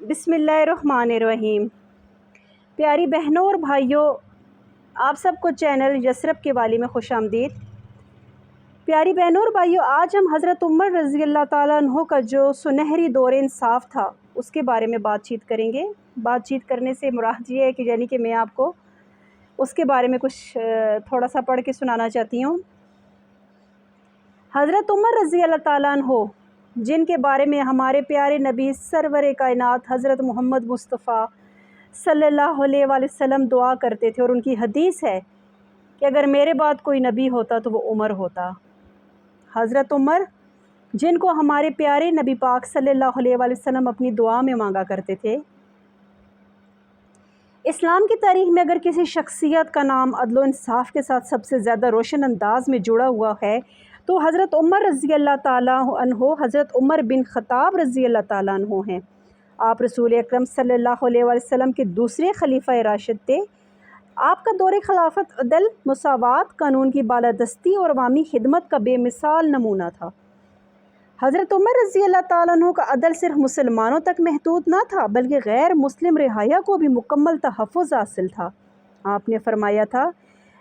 बिस्मिल्लाहिर्रहमानिर्रहीम। प्यारी बहनों और भाइयों, आप सबको चैनल यसरब के वाली में खुश आमदीद। प्यारी बहनों और भाइयों, आज हम हज़रत उमर रज़ी अल्लाह ताला अन्हो का जो सुनहरी दौर इंसाफ था उसके बारे में बातचीत करेंगे। बातचीत करने से मुराद ये है कि यानी कि मैं आपको उसके बारे में कुछ थोड़ा सा पढ़ के सुनाना चाहती हूँ। हज़रत उमर रज़ी अल्लाह ताला अन्हो, जिनके बारे में हमारे प्यारे नबी सरवर कायनात हज़रत मोहम्मद मुस्तफ़ा सल्लल्लाहु अलैहि वसल्लम दुआ करते थे, और उनकी हदीस है कि अगर मेरे बाद कोई नबी होता तो वो उमर होता। हज़रत उमर, जिनको हमारे प्यारे नबी पाक सल्लल्लाहु अलैहि वसल्लम अपनी दुआ में मांगा करते थे। इस्लाम की तारीख़ में अगर किसी शख्सियत का नाम अदल व इंसाफ के साथ सबसे ज़्यादा रोशन अंदाज में जुड़ा हुआ है तो हज़रत उमर रज़ी अल्लाह ताला अन्हो हज़रत उमर बिन ख़त्ताब रज़ी अल्लाह ताला अन्हो हैं। आप रसूल अकरम सल्लल्लाहु अलैहि वसल्लम के दूसरे खलीफा राशिद थे। आपका दौरे खिलाफत अदल, मुसावात, कानून की बालादस्ती और अवामी खिदमत का बेमिसाल नमूना था। हज़रत उमर रज़ी अल्लाह ताला अन्हो का अदल सिर्फ मुसलमानों तक महदूद ना था, बल्कि गैर मुस्लिम रिहाया को भी मुकम्मल तहफ़्फ़ुज़ हासिल था। आपने फरमाया था,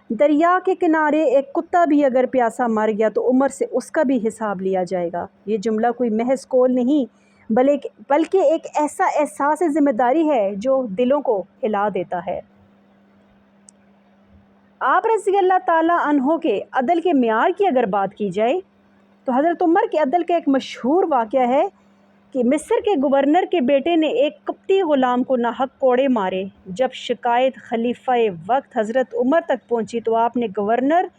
दरिया के किनारे एक कुत्ता भी अगर प्यासा मर गया तो उमर से उसका भी हिसाब लिया जाएगा। ये जुमला कोई महज कौल नहीं बल्कि एक ऐसा एहसास ज़िम्मेदारी है जो दिलों को हिला देता है। आप रज़ी अल्लाह ताला अन्हो के अदल के मियार की अगर बात की जाए तो हज़रत उमर के अदल का एक मशहूर वाक़या है कि मिस्र के गवर्नर के बेटे ने एक कप्ती ग़ुलाम को नाहक कोड़े मारे। जब शिकायत खलीफा वक्त हज़रत उमर तक पहुंची तो आपने गवर्नर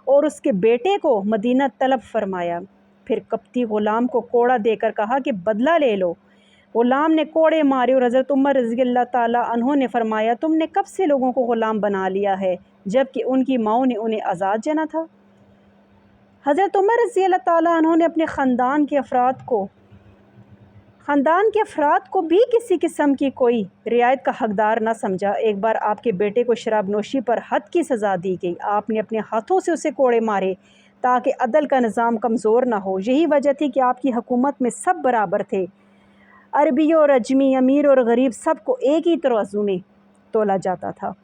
और उसके बेटे को मदीना तलब फरमाया। फिर कप्ती ग़ुलाम को कोड़ा देकर कहा कि बदला ले लो। ग़ुलाम ने कोड़े मारे और हज़रत उमर रज़ी अल्लाह ताला अन्हो ने फरमाया, तुमने कब से लोगों को ग़ुलाम बना लिया है जबकि उनकी माओं ने उन्हें आज़ाद जाना था। हज़रत उमर रज़ी अल्लाह ताला अन्हो ने अपने ख़ानदान के अफराद को भी किसी किस्म की कोई रियायत का हकदार न समझा। एक बार आपके बेटे को शराब नोशी पर हद की सज़ा दी गई। आपने अपने हाथों से उसे कोड़े मारे ताकि अदल का निज़ाम कमज़ोर ना हो। यही वजह थी कि आपकी हुकूमत में सब बराबर थे। अरबी और अजमी, अमीर और गरीब सबको एक ही तराजू में तोला जाता था।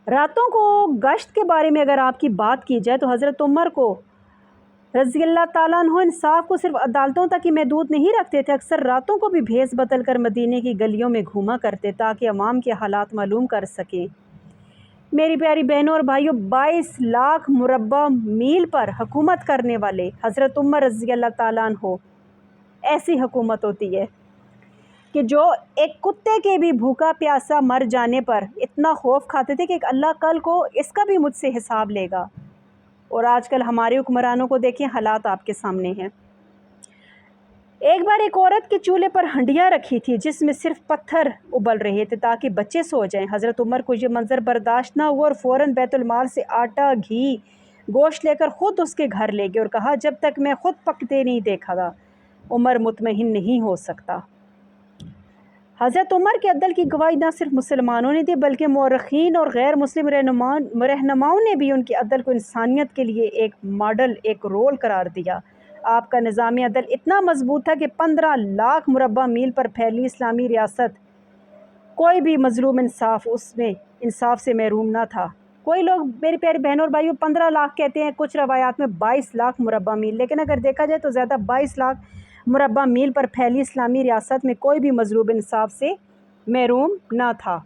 रातों को गश्त के बारे में अगर आपकी बात की जाए तो हज़रत उमर को रज़ी अल्लाह ताला अन्हो इंसाफ को सिर्फ अदालतों तक ही महदूद नहीं रखते थे। अक्सर रातों को भी भेस बदल कर मदीने की गलियों में घूमा करते ताकि अवाम के हालात मालूम कर सकें। मेरी प्यारी बहनों और भाइयों, 22 लाख मुरब्बा मील पर हुकूमत करने वाले हज़रत उमर रज़ी अल्लाह ताला अन्हो, ऐसी हुकूमत होती है कि जो एक कुत्ते के भी भूखा प्यासा मर जाने पर इतना खौफ खाते थे कि अल्लाह कल को इसका भी मुझसे हिसाब लेगा। और आजकल हमारे हुक्मरानों को देखें, हालात आपके सामने हैं। एक बार एक औरत के चूल्हे पर हंडिया रखी थी जिसमें सिर्फ पत्थर उबल रहे थे ताकि बच्चे सो जाएं। हज़रत उमर को ये मंजर बर्दाश्त ना हुआ और फ़ौरन बैतुल माल से आटा, घी, गोश्त लेकर ख़ुद उसके घर ले गए और कहा, जब तक मैं ख़ुद पकते नहीं देखा उमर मुतमईन नहीं हो सकता। हज़रत उमर के अदल की गवाही न सिर्फ मुसलमानों ने दी बल्कि मौरख़ीन और गैर मुस्लिम रहनुमाओं ने भी उनके अदल को इंसानियत के लिए एक मॉडल, एक रोल करार दिया। आपका निज़ाम अदल इतना मजबूत था कि 15 लाख मुरब्बा मील पर फैली इस्लामी रियासत कोई भी मजलूम उसमें इंसाफ से महरूम न था। कोई लोग, मेरी प्यारी बहनों और भाइयों, 15 लाख कहते हैं, कुछ रवायात में 22 लाख मुरब्बा मील, लेकिन अगर देखा जाए तो ज़्यादा 22 लाख मुरब्बा मील पर फैली इस्लामी रियासत में कोई भी मजलूम इंसाफ से महरूम ना था।